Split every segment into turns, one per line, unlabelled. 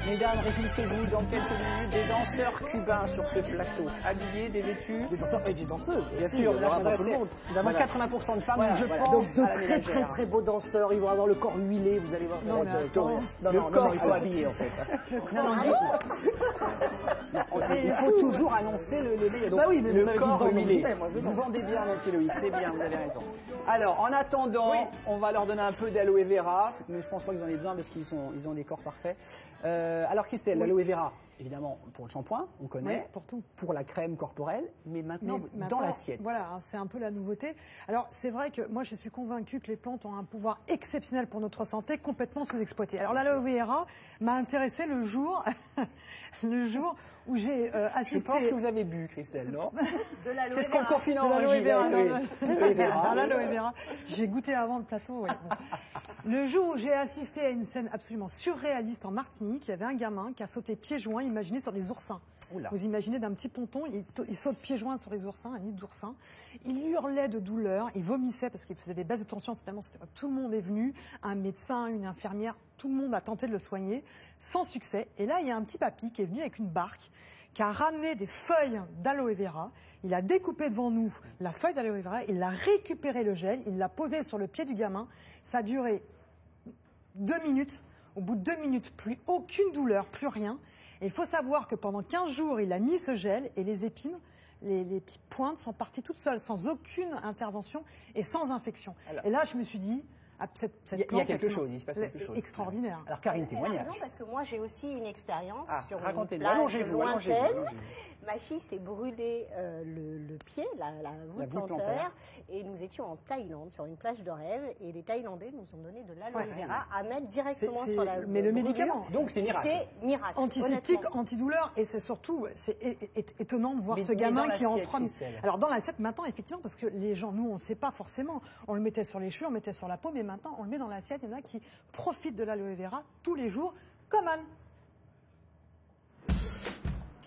Mesdames, réjouissez-vous dans quelques minutes des danseurs cubains sur ce plateau, habillés, dévêtus.
Des danseurs et des danseuses.
Bien sûr, là,
pour tout le monde.
Nous avons 80% de femmes,
Voilà,
je
voilà.
pense.
Donc,
à la ménagère.
très beaux danseurs, ils vont avoir le corps huilé, vous allez voir.
Non,
ça va
mais
être
attends.
le corps, il faut
alors,
habiller en fait.
Non, il faut toujours annoncer le donc,
bah oui, mais
le
vous
corps
m'avez dit
humilé.
vendredi, moi, je
Vous vendez bien, mon petit Loïc, c'est bien, vous avez raison. Alors, en attendant, on va leur donner un peu d'aloe vera, mais je pense pas qu'ils en aient besoin parce ils ont des corps parfaits. Alors, Christelle, l'aloe vera, évidemment, pour le shampoing, on connaît.
Oui, pour tout.
Pour la crème corporelle, mais maintenant, dans l'assiette.
Voilà, hein, c'est un peu la nouveauté. Alors, c'est vrai que moi, je suis convaincue que les plantes ont un pouvoir exceptionnel pour notre santé, complètement sous-exploité. Alors, l'aloe vera m'a intéressée le jour où j'ai assisté...
Je pense que vous avez bu, Christelle, non? C'est ce
vera.
qu'on confine en
De l'aloe vera.
vera.
L'aloe vera. J'ai goûté avant le plateau. Ouais. Le jour où j'ai assisté à une scène absolument surréaliste en Martinique, il y avait un gamin qui a sauté pieds joints, imaginez, sur des oursins.
Oula.
Vous imaginez d'un petit ponton, il saute pieds joints sur les oursins, un nid d'oursins. Il hurlait de douleur, il vomissait parce qu'il faisait des baisses de tension. Tout le monde est venu, un médecin, une infirmière, tout le monde a tenté de le soigner, sans succès. Et là, il y a un petit papy qui est venu avec une barque, qui a ramené des feuilles d'aloe vera. Il a découpé devant nous la feuille d'aloe vera, il a récupéré le gel, il l'a posé sur le pied du gamin. Ça a duré 2 minutes. Au bout de 2 minutes, plus aucune douleur, plus rien. Et il faut savoir que pendant 15 jours, il a mis ce gel et les épines, les pointes sont parties toutes seules, sans aucune intervention et sans infection. Alors, et là, je me suis dit,
il y a quelque chose, il se passe quelque chose.
Extraordinaire.
Alors, Karine, témoignage.
Parce que moi, j'ai aussi une expérience sur une
racontez-nous.
plage
Allongez-vous.
lointaine. Ma fille s'est brûlé le pied, la voûte plantaire, et nous étions en Thaïlande, sur une plage de rêve, et les Thaïlandais nous ont donné de l'aloe vera à mettre directement sur la
Mais le médicament.
Donc c'est miracle.
C'est miracle.
Antiseptique, antidouleur, et c'est surtout, c'est étonnant de voir ce gamin qui en 3 minutes. Alors dans l'assiette maintenant, effectivement, parce que les gens, nous, on ne sait pas forcément, on le mettait sur les cheveux, on le mettait sur la peau, mais maintenant, on le met dans l'assiette. Il y en a qui profitent de l'aloe vera tous les jours, comme Anne.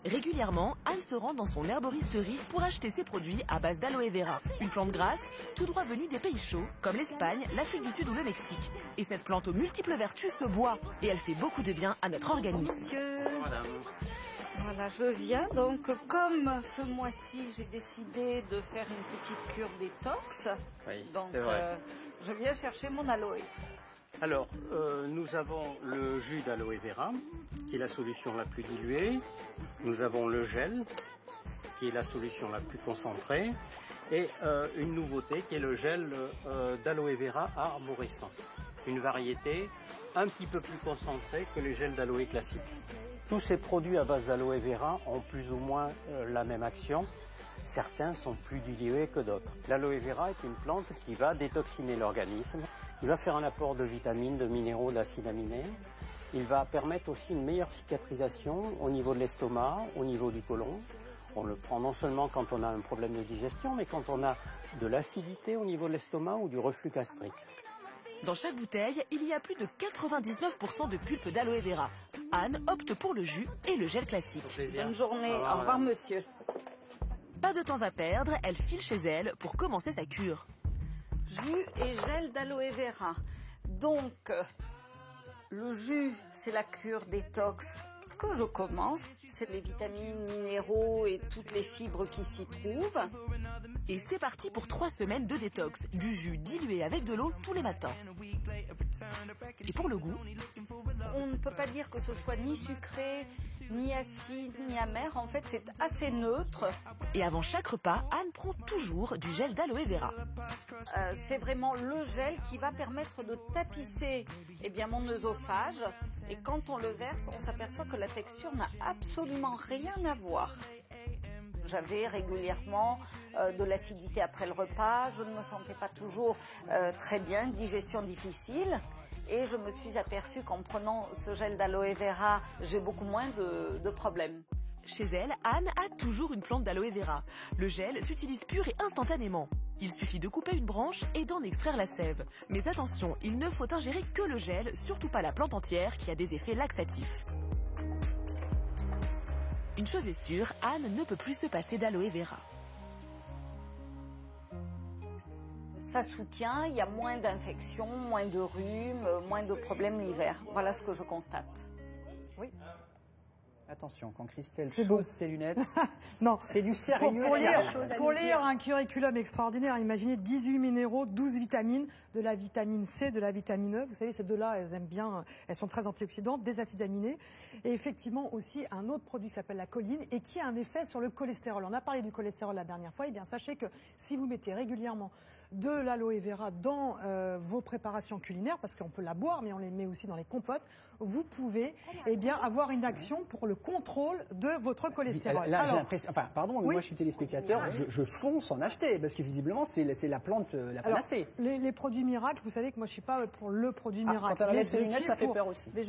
Régulièrement, Anne se rend dans son herboristerie pour acheter ses produits à base d'aloe vera. Une plante grasse, tout droit venue des pays chauds, comme l'Espagne, l'Afrique du Sud ou le Mexique. Et cette plante aux multiples vertus se boit, et elle fait beaucoup de bien à notre organisme.
Monsieur, voilà, je viens. Donc, comme ce mois-ci, j'ai décidé de faire une petite cure détox.
Oui,
donc,
c'est vrai.
je viens chercher mon aloe.
Alors, nous avons le jus d'aloe vera, qui est la solution la plus diluée. Nous avons le gel, qui est la solution la plus concentrée. Et une nouveauté, qui est le gel d'aloe vera arborescent. Une variété un petit peu plus concentrée que les gels d'aloe classiques. Tous ces produits à base d'aloe vera ont plus ou moins la même action. Certains sont plus dilués que d'autres. L'aloe vera est une plante qui va détoxiner l'organisme. Il va faire un apport de vitamines, de minéraux, d'acides aminés. Il va permettre aussi une meilleure cicatrisation au niveau de l'estomac, au niveau du côlon. On le prend non seulement quand on a un problème de digestion, mais quand on a de l'acidité au niveau de l'estomac ou du reflux gastrique.
Dans chaque bouteille, il y a plus de 99% de pulpe d'aloe vera. Anne opte pour le jus et le gel classique.
Bonne journée. Au revoir, monsieur.
Pas de temps à perdre, elle file chez elle pour commencer sa cure.
Jus et gel d'aloe vera. Donc, le jus, c'est la cure détox que je commence. C'est les vitamines, minéraux et toutes les fibres qui s'y trouvent.
Et c'est parti pour 3 semaines de détox. Du jus dilué avec de l'eau tous les matins. Et pour le goût,
on ne peut pas dire que ce soit ni sucré, ni acide, ni amer. En fait, c'est assez neutre.
Et avant chaque repas, Anne prend toujours du gel d'aloe vera.
C'est vraiment le gel qui va permettre de tapisser mon œsophage. Et quand on le verse, on s'aperçoit que la texture n'a absolument rien à voir. J'avais régulièrement de l'acidité après le repas, je ne me sentais pas toujours très bien, digestion difficile. Et je me suis aperçue qu'en prenant ce gel d'aloe vera, j'ai beaucoup moins de problèmes.
Chez elle, Anne a toujours une plante d'aloe vera. Le gel s'utilise pur et instantanément. Il suffit de couper une branche et d'en extraire la sève. Mais attention, il ne faut ingérer que le gel, surtout pas la plante entière qui a des effets laxatifs. Une chose est sûre, Anne ne peut plus se passer d'aloe vera.
ça soutient, il y a moins d'infections, moins de rhume, moins de problèmes l'hiver. Voilà ce que je constate.
Oui.
Attention, quand Christelle
C'est
pose
beau.
ses lunettes,
Non,
c'est du sérieux.
pour lire un curriculum extraordinaire, imaginez 18 minéraux, 12 vitamines, de la vitamine C, de la vitamine E. Vous savez, ces deux-là, elles aiment bien, elles sont très antioxydantes, des acides aminés. Et effectivement aussi un autre produit qui s'appelle la choline et qui a un effet sur le cholestérol. On a parlé du cholestérol la dernière fois. Eh bien, sachez que si vous mettez régulièrement de l'aloe vera dans vos préparations culinaires, parce qu'on peut la boire, mais on les met aussi dans les compotes, vous pouvez eh bien, avoir une action pour le contrôle de votre cholestérol.
Là, j'ai l'impression, enfin, pardon, mais
Oui.
moi je suis téléspectateur, je fonce en acheter, parce que visiblement c'est la plante, la panacée.
Les produits miracles, vous savez que moi je suis pas pour le produit miracle.
Quand on
mais
enlève ses
je
lunettes,
suis
ça fait
pour-
peur aussi.
Mais,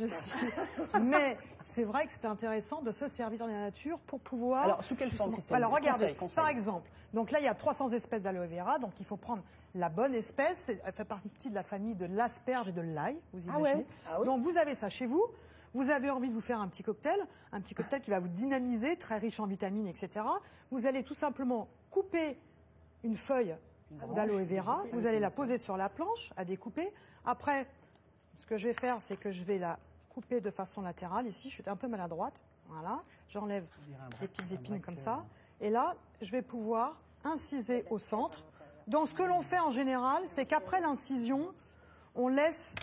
mais c'est vrai que c'est intéressant de se servir dans la nature pour pouvoir.
Alors, sous quelle forme, Christelle?
Alors regardez,
Conseil.
par exemple, donc là il y a 300 espèces d'aloe vera, donc il faut prendre la bonne espèce. Elle fait partie de la famille de l'asperge et de l'ail. Vous imaginez. Donc vous avez ça chez vous. Vous avez envie de vous faire un petit cocktail qui va vous dynamiser, très riche en vitamines, etc. Vous allez tout simplement couper une feuille d'aloe vera, vous allez la poser sur la planche à découper. Après, ce que je vais faire, c'est que je vais la couper de façon latérale. Ici, je suis un peu maladroite. Voilà, j'enlève les petites épines comme ça. Et là, je vais pouvoir inciser au centre. Donc, ce que l'on fait en général, c'est qu'après l'incision, on laisse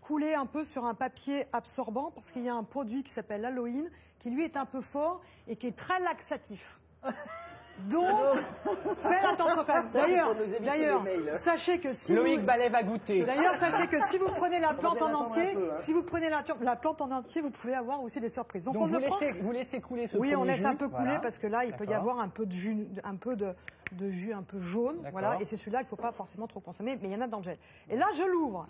couler un peu sur un papier absorbant parce qu'il y a un produit qui s'appelle l'aloïne qui lui est un peu fort et qui est très laxatif. Donc, faites attention quand même. D'ailleurs, sachez que si
Loïc
vous...
Ballet va goûter.
D'ailleurs, sachez que si vous prenez la plante en entier, si vous prenez la plante en entier, vous pouvez avoir aussi des surprises.
Donc
on
vous
ne prend-
laissez couler ce
Oui, on
premier
laisse
jus.
un peu couler
Voilà.
parce que là, il peut y
D'accord.
avoir un peu de jus, de jus un peu jaune.
D'accord.
Voilà, et c'est celui-là qu'il ne faut pas forcément trop consommer, mais il y en a dans le gel. Et là, je l'ouvre.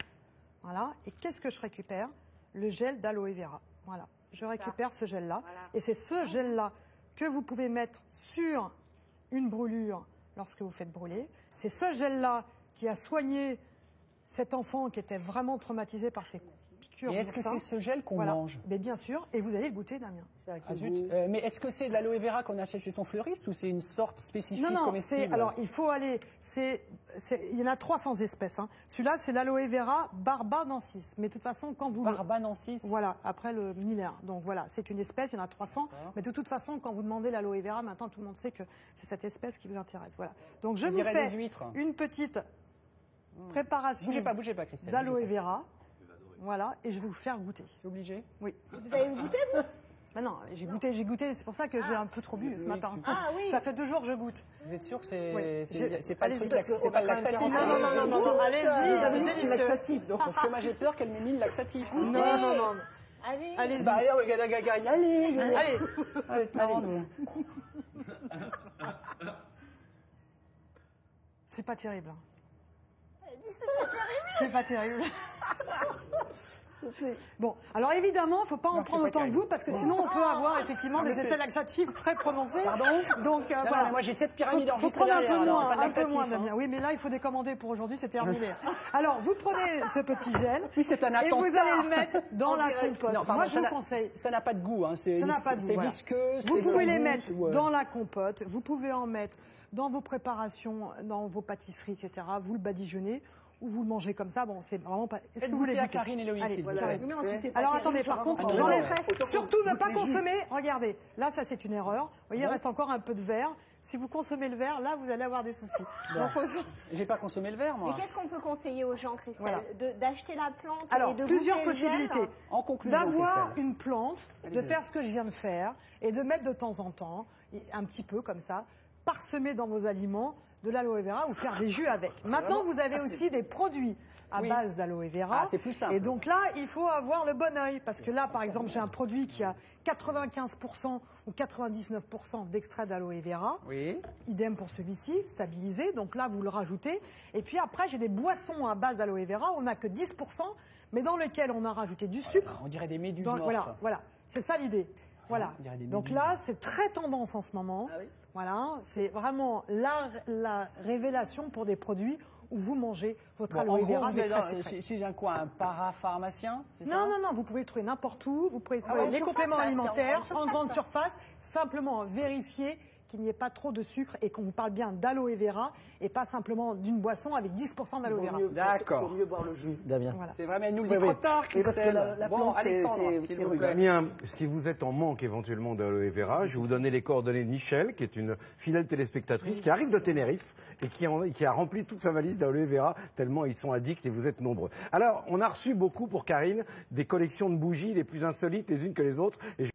Voilà, et qu'est-ce que je récupère? Le gel d'aloe vera. Voilà, je récupère ce gel-là. Et c'est ce gel-là que vous pouvez mettre sur une brûlure lorsque vous faites brûler. C'est ce gel-là qui a soigné cet enfant qui était vraiment traumatisé par ces piqûres.
Et est-ce que c'est ce gel qu'on mange?
Mais bien sûr, et vous allez le goûter, Damien.
Ah, zut. Mais est-ce que c'est de l'aloe vera qu'on achète chez son fleuriste ou c'est une sorte spécifique
Non,
comestible?
alors il faut aller, il y en a 300 espèces. Hein. Celui-là, c'est l'aloe vera barbanensis. Mais de toute façon, quand vous...
Barbanensis.
Voilà, après le millénaire. Donc voilà, c'est une espèce, il y en a 300. Mais de toute façon, quand vous demandez l'aloe vera, maintenant tout le monde sait que c'est cette espèce qui vous intéresse. Voilà. Donc je vous
dirait
fais
des huîtres.
une petite préparation
Bougez pas, Christelle.
d'aloe vera. Voilà, et je vais vous faire goûter.
C'est obligé?
Oui.
Vous avez goûté, vous?
Ben non, j'ai goûté, c'est pour ça que j'ai un peu trop bu ce matin.
Ah oui.
Ça fait 2 jours que je goûte.
Vous êtes sûr que
Oui.
c'est pas le
Allez-y,
truc
parce que
c'est
on
pas
a
le
quand même
laxatif?
Non, allez-y, c'est
C'est
délicieux.
laxatif. Donc.
Parce que moi j'ai peur qu'elle m'ait mis le laxatif.
Non.
Allez.
Allez-y.
Bah allez,
Allez.
marrant, nous.
C'est pas terrible. C'est pas terrible. Bon, alors évidemment, il ne faut pas en prendre autant que vous, parce que sinon on peut avoir effectivement des effets laxatifs très prononcés.
Pardon?
Donc
Non,
voilà.
mais moi j'ai cette pyramide
Faut
enregistrée
prendre un
derrière,
peu
alors,
moins,
pas de
un peu
laxatif,
moins,
hein.
Damien. Oui, mais là, il faut décommander pour aujourd'hui, c'est terminé. Alors, vous prenez ce petit gel
Oui, c'est un
et
attentat.
vous allez le mettre dans la compote.
Non, pardon,
Moi, je vous conseille.
Ça n'a pas de goût, hein. C'est
Ça n'a pas de goût,
c'est
voilà.
visqueux.
Vous
c'est
pouvez les
sans
mettre
goût, ouais.
dans la compote, vous pouvez en mettre dans vos préparations, dans vos pâtisseries, etc. Vous le badigeonnez ou vous le mangez comme ça. Bon, c'est vraiment pas. Est-ce
Faites
que vous voulez
goûter à
goûter?
Karine et Loïc,
Allez,
s'il vous
Karine.
plaît.
Non, si c'est pas
Alors
terrible,
attendez,
je
par contre,
vraiment-
j'enlèverai.
Autant
Surtout ne pas
goûter les jus.
consommer. Regardez, là, ça c'est une erreur. Vous voyez, il reste encore un peu de verre. Si vous consommez le verre, là, vous allez avoir des soucis. Donc,
J'ai pas consommé le verre,
Mais
moi.
qu'est-ce qu'on peut conseiller aux gens, Christelle?
Voilà.
D'acheter la plante
Alors,
et de
plusieurs
goûter le gel?
possibilités.
En conclusion,
D'avoir
Christelle.
une plante, de faire ce que je viens de faire et de mettre de temps en temps, un petit peu comme ça, parsemer dans vos aliments de l'aloe vera ou faire des jus avec. Maintenant, vous avez aussi des produits à
Oui.
base d'aloe vera.
Ah, c'est plus simple.
Et donc là, il faut avoir le bon œil. Parce que là, par exemple, j'ai un produit qui a 95% ou 99% d'extrait d'aloe vera.
Oui.
Idem pour celui-ci, stabilisé. Donc là, vous le rajoutez. Et puis après, j'ai des boissons à base d'aloe vera. On n'a que 10%, mais dans lesquelles on a rajouté du sucre.
On dirait des méduses
Donc,
mortes.
voilà, c'est ça l'idée. Voilà.
on dirait des
Donc
méduses.
là, c'est très tendance en ce moment.
Ah oui.
Voilà, c'est vraiment la révélation pour des produits où vous mangez votre
Bon, en
aloe
gros,
vera.
vous
mais
êtes
très
dans-
secret.
si j'ai un quoi, un parapharmacien, c'est ça?
Non, vous pouvez le trouver n'importe où. Vous pouvez trouver
en
les
surface,
compléments
ça, c'est en
alimentaires
grande
en grande
surface,
surface. Simplement vérifier qu'il qu'il n'y ait pas trop de sucre et qu'on vous parle bien d'aloe vera et pas simplement d'une boisson avec 10% d'aloe vera.
D'accord.
Il vaut mieux boire le jus, Damien.
Voilà.
C'est vrai, mais elle nous le dit
Oui,
trop
oui.
tard,
Oui, parce que
Christelle.
la
Bon,
plante,
Alexandre,
c'est
s'il vous
rude.
plaît.
Damien, si vous êtes en manque éventuellement d'aloe vera, je vais vous donner les coordonnées de Michel, qui est une fidèle téléspectatrice, qui arrive de Tenerife et qui a rempli toute sa valise d'aloe vera, tellement ils sont addicts et vous êtes nombreux. Alors, on a reçu beaucoup pour Karine des collections de bougies les plus insolites les unes que les autres. Et